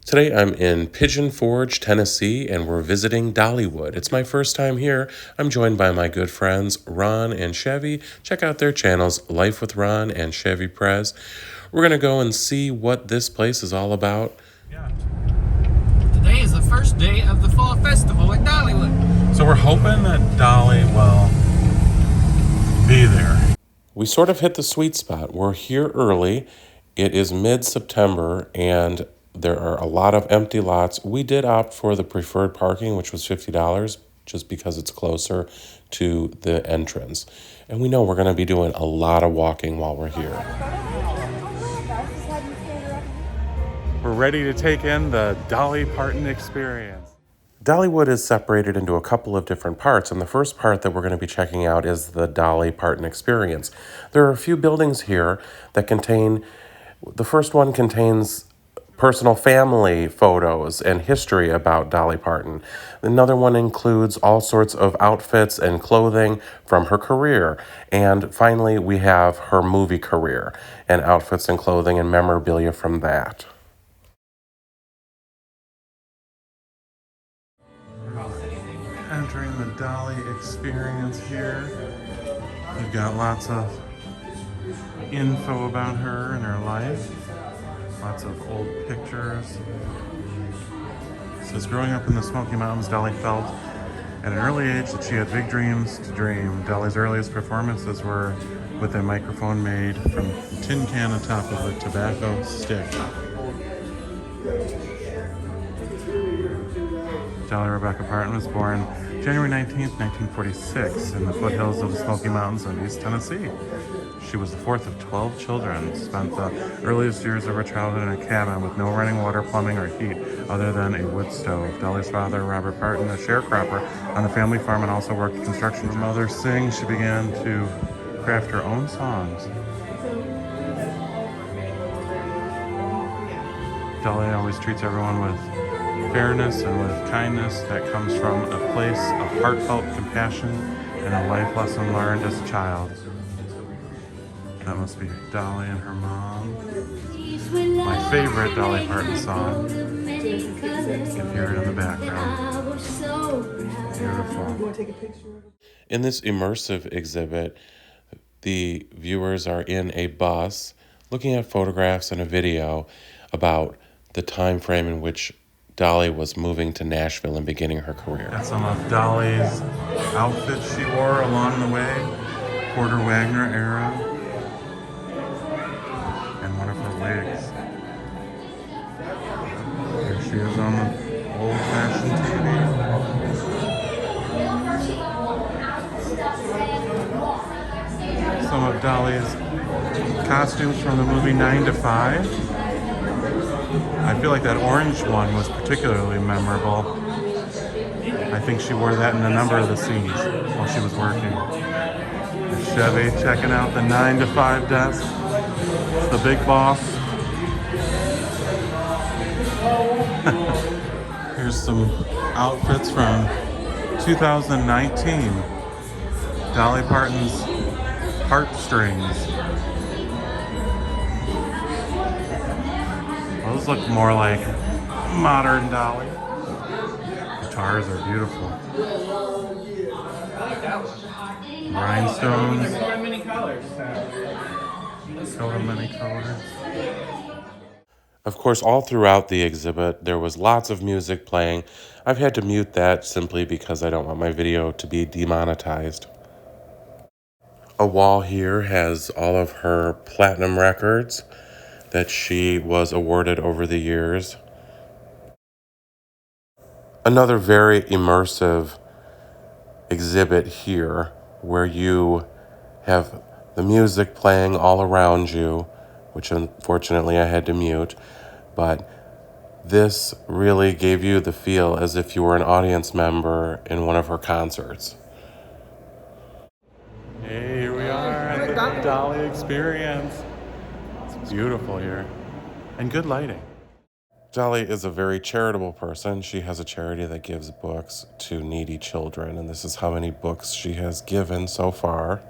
Today I'm in Pigeon Forge, Tennessee, and we're visiting Dollywood. It's my first time here. I'm joined by my good friends Ron and Chevy. Check out their channels, Life with Ron and Chevy Prez. We're going to go and see what this place is all about. Today is the first day of the Fall Festival at Dollywood. So we're hoping that Dolly will be there. We sort of hit the sweet spot. We're here early. It is mid-September, and there are a lot of empty lots. We did opt for the preferred parking, which was $50, just because it's closer to the entrance. And we know we're going to be doing a lot of walking while we're here. We're ready to take in the Dolly Parton Experience. Dollywood is separated into a couple of different parts, and the first part that we're going to be checking out is the Dolly Parton Experience. There are a few buildings here that contain, the first one contains personal family photos and history about Dolly Parton. Another one includes all sorts of outfits and clothing from her career. And finally, we have her movie career and outfits and clothing and memorabilia from that. Entering the Dolly Experience here. We've got lots of info about her and her life. Lots of old pictures. It says, growing up in the Smoky Mountains, Dolly felt at an early age that she had big dreams to dream. Dolly's earliest performances were with a microphone made from a tin can on top of a tobacco stick. Dolly Rebecca Parton was born January 19th, 1946 in the foothills of the Smoky Mountains of East Tennessee. She was the fourth of 12 children, spent the earliest years of her childhood in a cabin with no running water, plumbing, or heat other than a wood stove. Dolly's father, Robert Parton, a sharecropper on the family farm and also worked construction. Her mother sang, she began to craft her own songs. Dolly always treats everyone with fairness and with kindness that comes from a place of heartfelt compassion and a life lesson learned as a child. That must be Dolly and her mom. My favorite Dolly Parton song. You can hear it in the background. Beautiful. In this immersive exhibit, the viewers are in a bus looking at photographs and a video about the time frame in which Dolly was moving to Nashville and beginning her career. Got some of Dolly's outfits she wore along the way, Porter Wagner era, and one of her wigs. Here she is on the old-fashioned TV. Some of Dolly's costumes from the movie 9 to 5. I feel like that orange one was particularly memorable. I think she wore that in a number of the scenes while she was working. And Chevy checking out the 9 to 5 desk. It's the big boss. Here's some outfits from 2019. Dolly Parton's Heartstrings. Those look more like modern Dolly. Guitars are beautiful. Rhinestones. So many colors. Of course, all throughout the exhibit, there was lots of music playing. I've had to mute that simply because I don't want my video to be demonetized. A wall here has all of her platinum records that she was awarded over the years. Another very immersive exhibit here where you have the music playing all around you, which unfortunately I had to mute, but this really gave you the feel as if you were an audience member in one of her concerts. Hey, here we are at the Dolly Experience. It's beautiful here. And good lighting. Dolly is a very charitable person. She has a charity that gives books to needy children, and this is how many books she has given so far.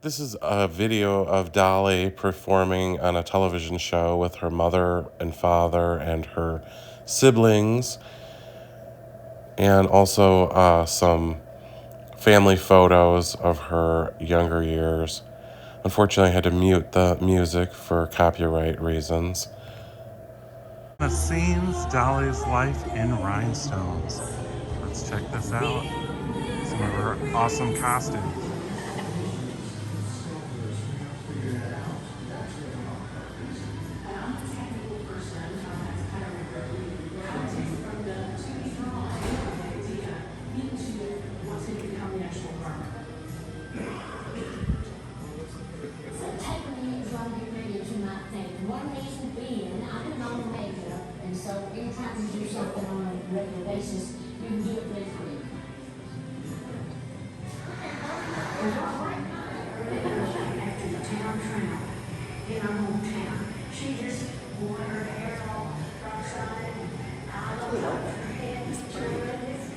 This is a video of Dolly performing on a television show with her mother and father and her siblings, and also some family photos of her younger years. Unfortunately, I had to mute the music for copyright reasons. The scenes, Dolly's life in rhinestones. Let's check this out. Some of her awesome costumes. One reason being, I do my own makeup, and so anytime you do something on a regular basis, you can do it really quick. After the town tramp in our hometown, she just wore her hair all cross-eyed and I love her head,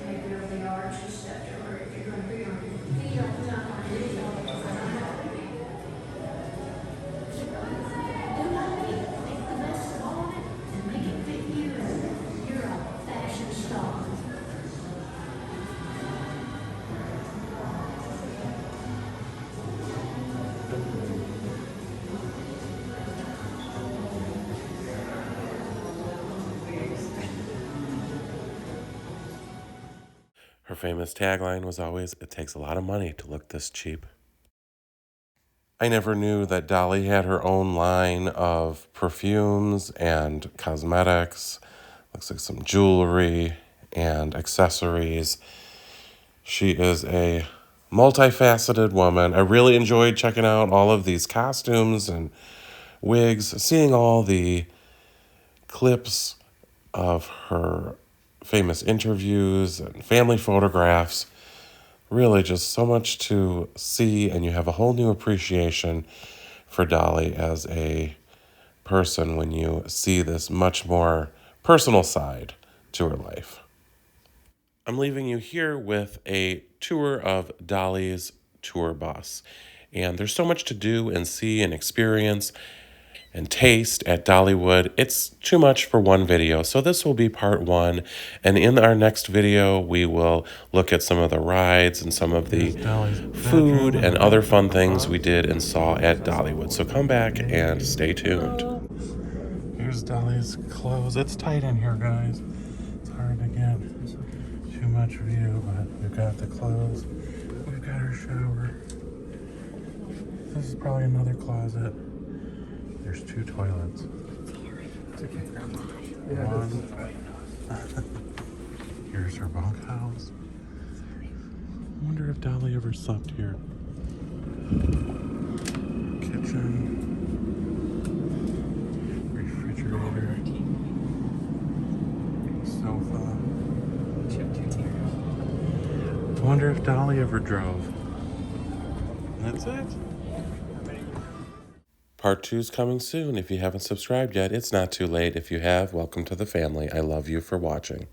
maybe the arch and stuff to her if you're going to be on feet all the time like this. Her famous tagline was always, "It takes a lot of money to look this cheap." I never knew that Dolly had her own line of perfumes and cosmetics. Looks like some jewelry and accessories. She is a multifaceted woman. I really enjoyed checking out all of these costumes and wigs, seeing all the clips of her famous interviews and family photographs. Really just so much to see, and you have a whole new appreciation for Dolly as a person when you see this much more personal side to her life. I'm leaving you here with a tour of Dolly's tour bus. And there's so much to do and see and experience and taste at Dollywood. It's too much for one video, so this will be part one. And in our next video, we will look at some of the rides and some of the food and other fun things we did and saw at Dollywood. So come back and stay tuned. Here's Dolly's clothes. It's tight in here, guys. It's hard to get too much view, but we've got the clothes. We've got her shower. This is probably another closet. There's 2 toilets. One. Here's her bunkhouse. I wonder if Dolly ever slept here. Kitchen. Refrigerator. Sofa. I wonder if Dolly ever drove. That's it. Part 2's coming soon. If you haven't subscribed yet, it's not too late. If you have, welcome to the family. I love you for watching.